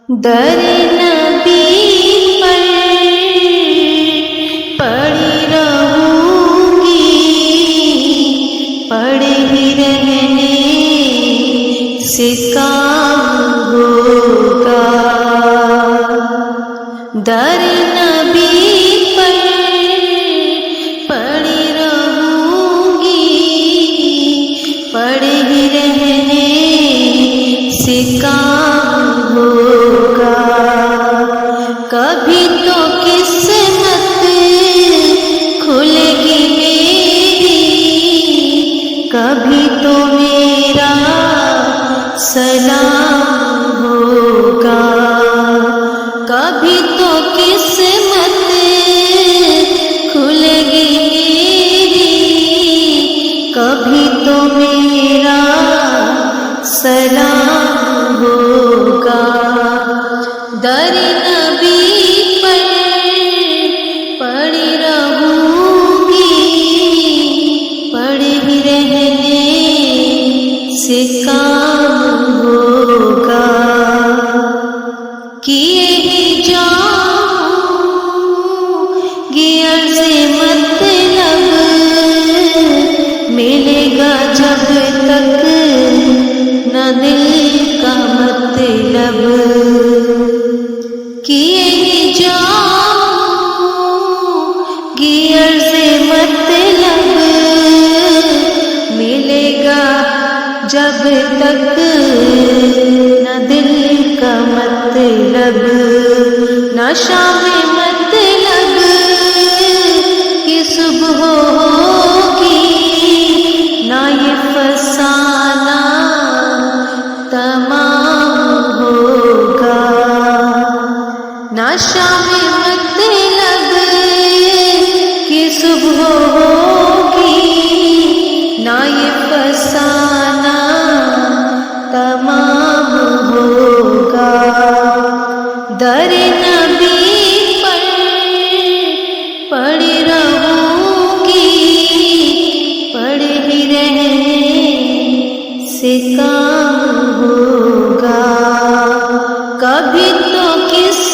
در نبی پر پڑی رہوں گی، پڑے ہی رہنے سے کام ہوگا۔ در نبی پر پڑی رہوں گی، پڑے ہی رہنے سے کام ہوگا۔ کبھی تو قسمت کھلے گی میری، کبھی تو میرا سلام ہوگا۔ کبھی تو قسمت کھلے گی میری، کبھی تو میرا سلام ہوگا۔ در نبی پر پڑی رہوں گی، پڑے ہی رہنے سے کام ہوگا۔ کیے ہی جاؤں گی عرض مطلب، ملے گا جب تک نہ دل کا مطلب۔ کیے ہی جاؤں گی عرض مطلب، ملے گا جب تک نہ دل کا مطلب، نہ شام مطلب کی صبح ہوگی، نہ یہ فسانہ تمام ہوگا۔ نہ شام مطلب کی صبح ہوگی، نہ یہ فسانہ تمام ہوگا۔ در نبی پر پڑی رہوں گی، پڑے ہی رہنے سے کام ہوگا۔ کبھی تو کس